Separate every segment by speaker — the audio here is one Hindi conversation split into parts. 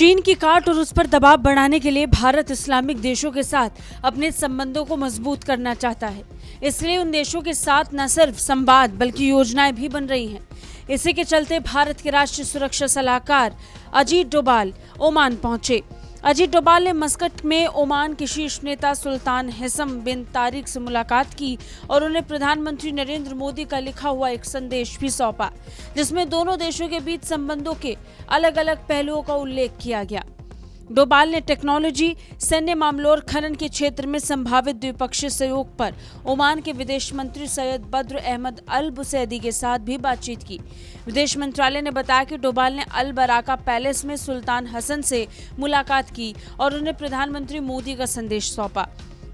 Speaker 1: चीन की काट और उस पर दबाव बढ़ाने के लिए भारत इस्लामिक देशों के साथ अपने संबंधों को मजबूत करना चाहता है। इसलिए उन देशों के साथ न सिर्फ संवाद बल्कि योजनाएं भी बन रही हैं। इसी के चलते भारत के राष्ट्रीय सुरक्षा सलाहकार अजीत डोभाल ओमान पहुंचे। अजीत डोभाल ने मस्कट में ओमान के शीर्ष नेता सुल्तान हैसम बिन तारिक से मुलाकात की और उन्हें प्रधानमंत्री नरेंद्र मोदी का लिखा हुआ एक संदेश भी सौंपा, जिसमें दोनों देशों के बीच संबंधों के अलग अलग पहलुओं का उल्लेख किया गया। डोभाल ने टेक्नोलॉजी, सैन्य मामलों और खनन के क्षेत्र में संभावित द्विपक्षीय सहयोग पर ओमान के विदेश मंत्री सैयद बद्र अहमद अल बुसैदी के साथ भी बातचीत की। विदेश मंत्रालय ने बताया कि डोभाल ने अल बराका पैलेस में सुल्तान हसन से मुलाकात की और उन्हें प्रधानमंत्री मोदी का संदेश सौंपा।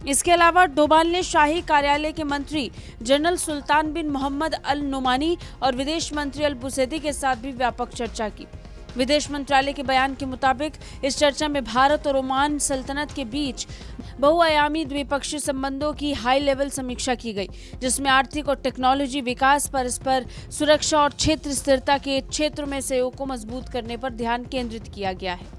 Speaker 1: इसके अलावा डोभाल ने शाही कार्यालय के मंत्री जनरल सुल्तान बिन मोहम्मद अल नुमानी और विदेश मंत्री अल बुसैदी के साथ भी व्यापक चर्चा की। विदेश मंत्रालय के बयान के मुताबिक इस चर्चा में भारत और ओमान सल्तनत के बीच बहुआयामी द्विपक्षीय संबंधों की हाई लेवल समीक्षा की गई, जिसमें आर्थिक और टेक्नोलॉजी विकास, परस्पर सुरक्षा और क्षेत्र स्थिरता के क्षेत्रों में सहयोग को मजबूत करने पर ध्यान केंद्रित किया गया है।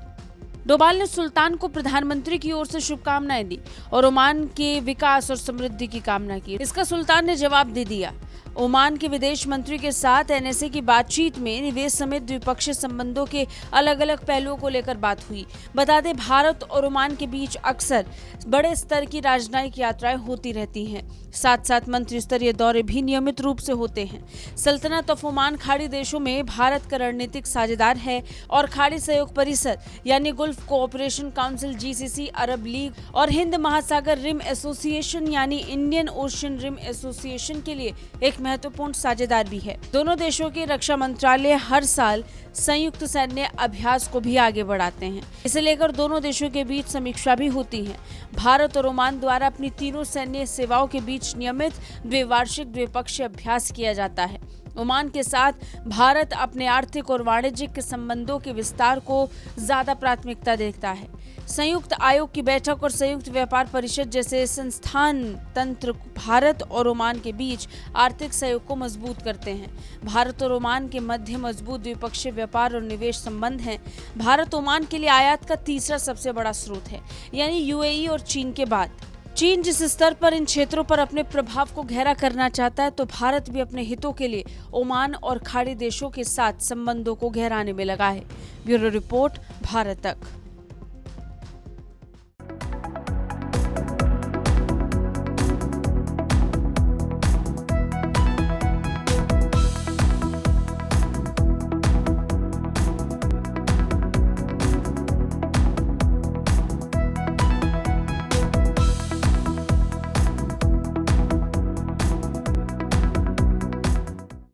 Speaker 1: डोभाल ने सुल्तान को प्रधानमंत्री की ओर से शुभकामनाएं दी और ओमान के विकास और समृद्धि की कामना की। इसका सुल्तान ने जवाब दे दिया। ओमान के विदेश मंत्री के साथ एनएसए की बातचीत में निवेश समेत द्विपक्षीय संबंधों के अलग अलग पहलुओं को लेकर बात हुई। बता दें, भारत और ओमान के बीच अक्सर बड़े स्तर की राजनयिक यात्राएं होती रहती हैं। साथ साथ मंत्री स्तरीय दौरे भी नियमित रूप से होते हैं। सल्तनत ऑफ ओमान खाड़ी देशों में भारत का रणनीतिक साझेदार है और खाड़ी सहयोग परिषद यानी गल्फ कोऑपरेशन काउंसिल GCC, अरब लीग और हिंद महासागर रिम एसोसिएशन यानी इंडियन ओशियन रिम एसोसिएशन के लिए एक महत्वपूर्ण साझेदार भी है। दोनों देशों के रक्षा मंत्रालय हर साल संयुक्त सैन्य अभ्यास को भी आगे बढ़ाते हैं। इसे लेकर दोनों देशों के बीच समीक्षा भी होती है। भारत और ओमान द्वारा अपनी तीनों सैन्य सेवाओं के बीच नियमित द्विवार्षिक द्विपक्षीय अभ्यास किया जाता है। ओमान के साथ भारत अपने आर्थिक और वाणिज्यिक संबंधों के विस्तार को ज्यादा प्राथमिकता देता है। संयुक्त आयोग की बैठक और संयुक्त व्यापार परिषद जैसे संस्थान तंत्र भारत और ओमान के बीच आर्थिक सहयोग को मजबूत करते हैं। भारत और ओमान के मध्य मजबूत द्विपक्षीय व्यापार और निवेश संबंध हैं। भारत ओमान के लिए आयात का तीसरा सबसे बड़ा स्रोत है, यानी UAE और चीन के बाद। चीन जिस स्तर पर इन क्षेत्रों पर अपने प्रभाव को गहरा करना चाहता है, तो भारत भी अपने हितों के लिए ओमान और खाड़ी देशों के साथ संबंधों को गहराने में लगा है। ब्यूरो रिपोर्ट, भारत तक।